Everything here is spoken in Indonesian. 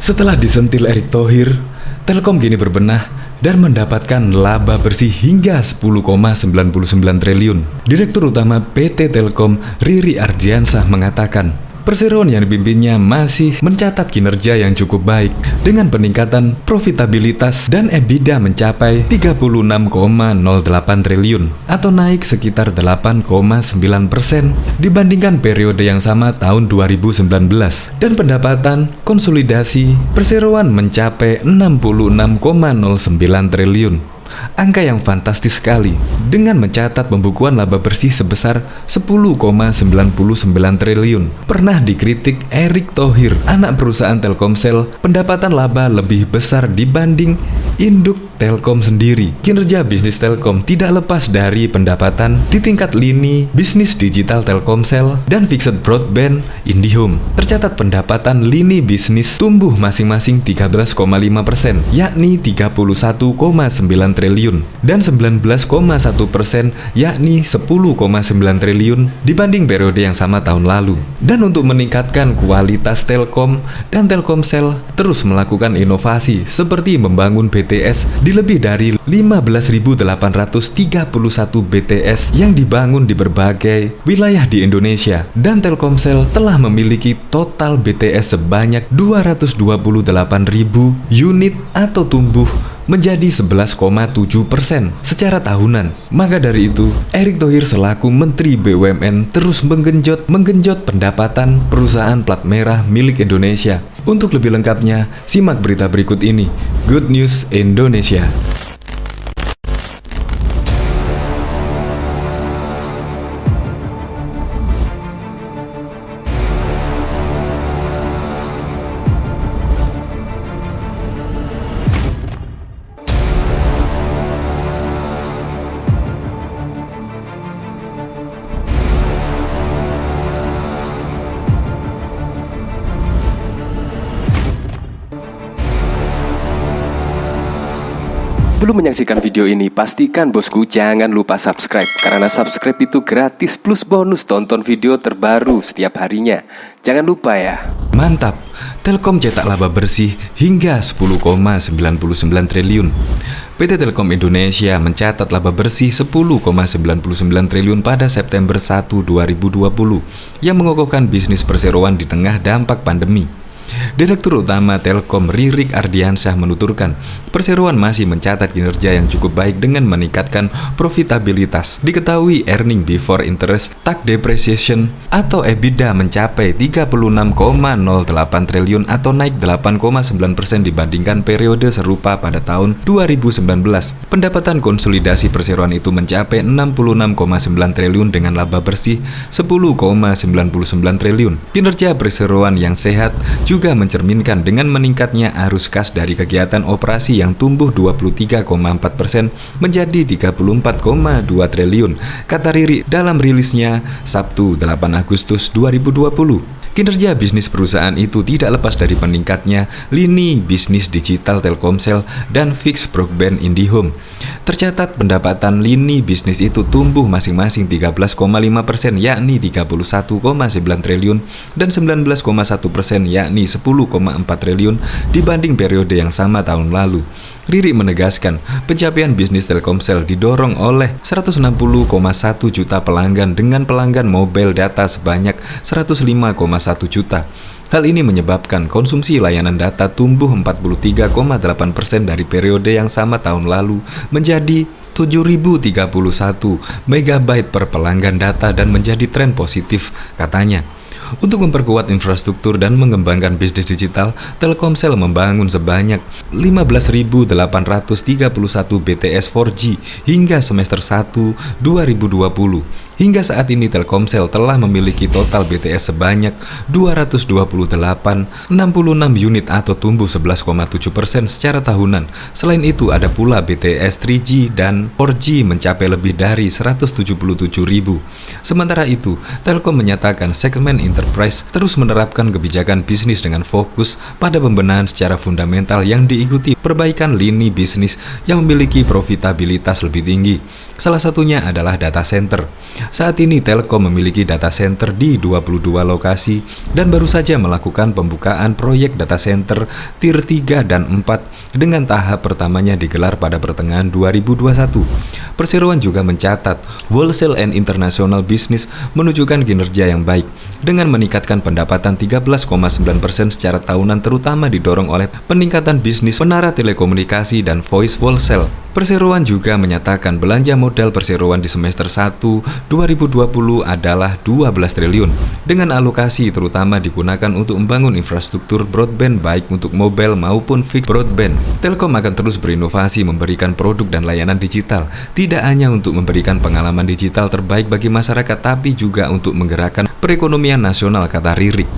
Setelah disentil Erick Thohir, Telkom kini berbenah dan mendapatkan laba bersih hingga 10,99 triliun. Direktur Utama PT Telkom, Riri Ardiansah mengatakan, perseroan yang dipimpinnya masih mencatat kinerja yang cukup baik dengan peningkatan profitabilitas dan EBITDA mencapai 36,08 triliun atau naik sekitar 8,9% dibandingkan periode yang sama tahun 2019 dan pendapatan konsolidasi perseroan mencapai 66,09 triliun. Angka yang fantastis sekali dengan mencatat pembukuan laba bersih sebesar 10,99 triliun. Pernah dikritik Erick Thohir, anak perusahaan Telkomsel, pendapatan laba lebih besar dibanding induk Telkom sendiri. Kinerja bisnis Telkom tidak lepas dari pendapatan di tingkat lini bisnis digital Telkomsel dan fixed broadband IndiHome. Tercatat pendapatan lini bisnis tumbuh masing-masing 13,5%, yakni 31,9 triliun dan 19,1% yakni 10,9 triliun dibanding periode yang sama tahun lalu. Dan untuk meningkatkan kualitas Telkom dan Telkomsel terus melakukan inovasi seperti membangun BTS di lebih dari 15.831 BTS yang dibangun di berbagai wilayah di Indonesia, dan Telkomsel telah memiliki total BTS sebanyak 228.000 unit atau tumbuh menjadi 11,7% secara tahunan. Maka dari itu, Erick Thohir selaku Menteri BUMN terus menggenjot pendapatan perusahaan plat merah milik Indonesia. Untuk lebih lengkapnya, simak berita berikut ini. Good News Indonesia. Sebelum menyaksikan video ini, pastikan bosku jangan lupa subscribe, karena subscribe itu gratis plus bonus tonton video terbaru setiap harinya. Jangan lupa ya. Mantap, Telkom cetak laba bersih hingga 10,99 triliun. PT Telkom Indonesia mencatat laba bersih 10,99 triliun pada September 1, 2020 yang mengokohkan bisnis perseroan di tengah dampak pandemi. Direktur Utama Telkom, Riri Ardiansah menuturkan, perseroan masih mencatat kinerja yang cukup baik dengan meningkatkan profitabilitas. Diketahui earning before interest, tax depreciation atau EBITDA mencapai 36,08 triliun atau naik 8,9% dibandingkan periode serupa pada tahun 2019. Pendapatan konsolidasi perseroan itu mencapai 66,9 triliun dengan laba bersih 10,99 triliun. Kinerja perseroan yang sehat juga mencerminkan dengan meningkatnya arus kas dari kegiatan operasi yang tumbuh 23,4% menjadi 34,2 triliun, kata Riri dalam rilisnya Sabtu 8 Agustus 2020. Kinerja bisnis perusahaan itu tidak lepas dari peningkatnya lini bisnis digital Telkomsel dan fixed broadband IndiHome. Tercatat pendapatan lini bisnis itu tumbuh masing-masing 13,5% yakni 31,9 triliun dan 19,1% yakni 10,4 triliun dibanding periode yang sama tahun lalu. Riri menegaskan, pencapaian bisnis Telkomsel didorong oleh 160,1 juta pelanggan dengan pelanggan mobile data sebanyak 105,1 juta. Hal ini menyebabkan konsumsi layanan data tumbuh 43,8% dari periode yang sama tahun lalu menjadi 7.031 MB per pelanggan data dan menjadi tren positif, katanya. Untuk memperkuat infrastruktur dan mengembangkan bisnis digital, Telkomsel membangun sebanyak 15.831 BTS 4G hingga semester 1 2020. Hingga saat ini Telkomsel telah memiliki total BTS sebanyak 228,66 unit atau tumbuh 11,7% secara tahunan. Selain itu ada pula BTS 3G dan 4G mencapai lebih dari 177.000. Sementara itu, Telkom menyatakan segmen enterprise terus menerapkan kebijakan bisnis dengan fokus pada pembenahan secara fundamental yang diikuti perbaikan lini bisnis yang memiliki profitabilitas lebih tinggi. Salah satunya adalah data center. Saat ini Telkom memiliki data center di 22 lokasi dan baru saja melakukan pembukaan proyek data center tier 3 dan 4 dengan tahap pertamanya digelar pada pertengahan 2021. Perseroan juga mencatat wholesale and international business menunjukkan kinerja yang baik dengan meningkatkan pendapatan 13,9% secara tahunan, terutama didorong oleh peningkatan bisnis menara telekomunikasi dan voice wholesale. Perseroan juga menyatakan belanja modal perseroan di semester 1 2020 adalah 12 triliun dengan alokasi terutama digunakan untuk membangun infrastruktur broadband baik untuk mobile maupun fixed broadband. Telkom akan terus berinovasi memberikan produk dan layanan digital, tidak hanya untuk memberikan pengalaman digital terbaik bagi masyarakat tapi juga untuk menggerakkan perekonomian nasional, kata Ririk.